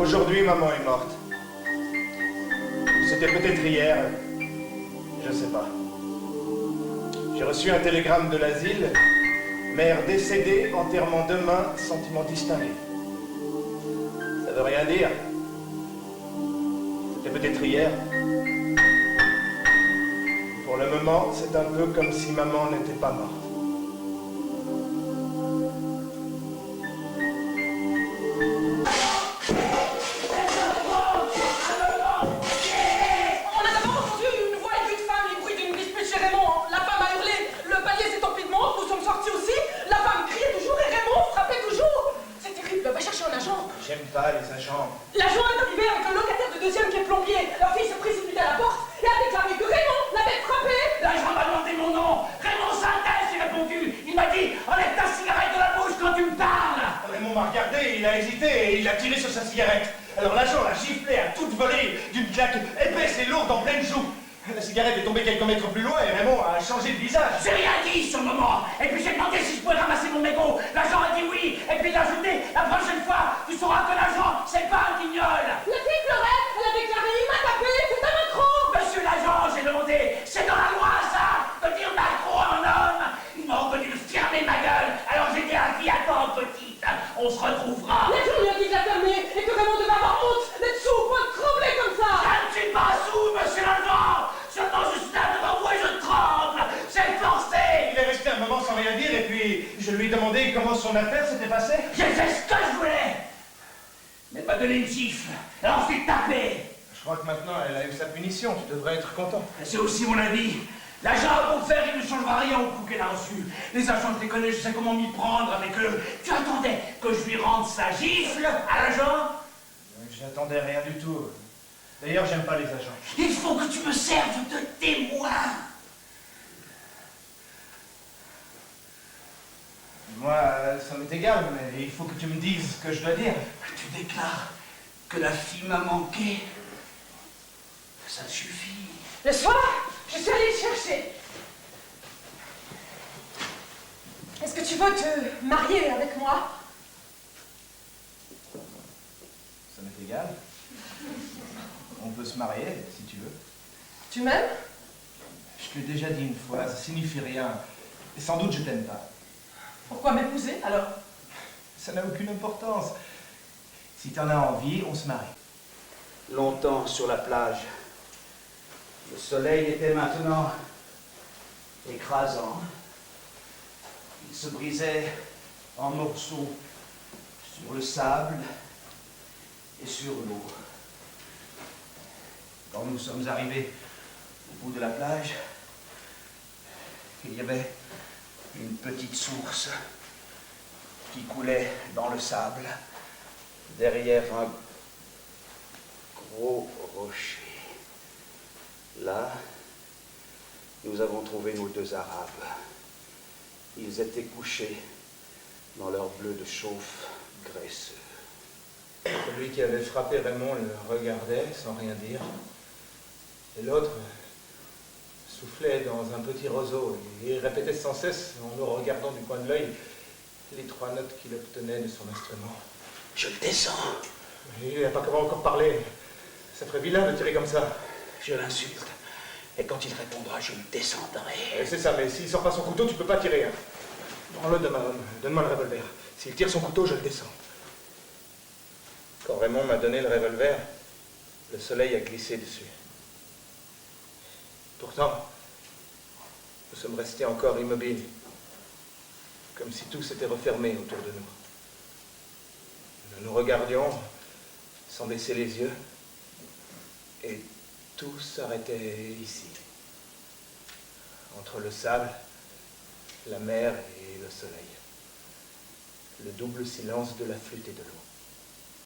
Aujourd'hui, maman est morte. C'était peut-être hier, je sais pas. J'ai reçu un télégramme de l'asile. Mère décédée, enterrement demain, sentiment distingué. Ça veut rien dire. C'était peut-être hier. Pour le moment, c'est un peu comme si maman n'était pas morte. J'aime pas les agents. L'agent est arrivé avec un locataire de deuxième qui est plombier. Leur fille se précipite à la porte et a déclaré que Raymond l'avait frappé. L'agent m'a demandé mon nom. Raymond Synthèse, j'ai répondu. Il m'a dit, enlève ta cigarette de la bouche quand tu me parles. Raymond m'a regardé, il a hésité et il a tiré sur sa cigarette. Alors l'agent l'a giflé à toute volée d'une claque épaisse et lourde en pleine joue. La cigarette est tombée quelques mètres plus loin et Raymond a changé de visage. J'ai rien dit sur le moment. Et puis j'ai demandé si je pouvais ramasser mon mégot. L'agent a dit oui. Et puis il a ajouté, la prochaine fois, tu sauras que l'agent, c'est pas un guignol. La fille pleurait, elle a déclaré, il m'a tapé, c'est un macro. Monsieur l'agent, j'ai demandé, c'est dans la loi ça, de dire macro à un homme. Ils m'ont venu fermer ma gueule. Alors j'ai dit à la fille, attends petite, on se retrouvera. L'agent lui a dit de la fermer et que Raymond devait avoir honte d'être sous au point de trembler comme ça. Je ne suis pas sous, monsieur l'agent. Seulement je suis là devant vous et je tremble. C'est forcé. Il est resté un moment sans rien dire et puis je lui ai demandé comment son affaire s'était passée. J'ai fait ce que je voulais. Mais pas donné une gifle. Alors c'est tapé. Je crois que maintenant elle a eu sa punition, tu devrais être content. C'est aussi mon avis. L'agent a beau faire, il ne changera rien au coup qu'elle a reçu. Les agents, je les connais, je sais comment m'y prendre avec eux. Tu attendais que je lui rende sa gifle à l'agent? J'attendais rien du tout. D'ailleurs, j'aime pas les agents. Il faut que tu me serves de témoin. Moi, ça m'est égal, mais il faut que tu me dises ce que je dois dire. Tu déclares que la fille m'a manqué. Ça suffit. Le soir, je suis allée le chercher. Est-ce que tu veux te marier avec moi? Ça m'est égal. On peut se marier, si tu veux. Tu m'aimes? Je t'ai déjà dit une fois, ça signifie rien. Et sans doute je t'aime pas. Pourquoi m'épouser, alors? Ça n'a aucune importance. Si t'en as envie, on se marie. Longtemps sur la plage. Le soleil était maintenant écrasant. Il se brisait en morceaux sur le sable et sur l'eau. Quand nous sommes arrivés au bout de la plage, il y avait une petite source qui coulait dans le sable derrière un gros rocher. Là, nous avons trouvé nos deux Arabes. Ils étaient couchés dans leur bleu de chauffe graisseux. Celui qui avait frappé Raymond le regardait sans rien dire. Et l'autre soufflait dans un petit roseau et répétait sans cesse, en nous regardant du coin de l'œil, les trois notes qu'il obtenait de son instrument. Je le descends. Il n'a pas encore parlé. Ça ferait vilain de tirer comme ça. Je l'insulte. Et quand il répondra, je le descendrai. C'est ça, mais s'il sort pas son couteau, tu peux pas tirer. Hein. Prends-le de ma main. Donne-moi le revolver. S'il tire son couteau, je le descends. Quand Raymond m'a donné le revolver, le soleil a glissé dessus. Pourtant, nous sommes restés encore immobiles, comme si tout s'était refermé autour de nous. Nous nous regardions sans baisser les yeux, et tout s'arrêtait ici, entre le sable, la mer et le soleil. Le double silence de la flûte et de l'eau.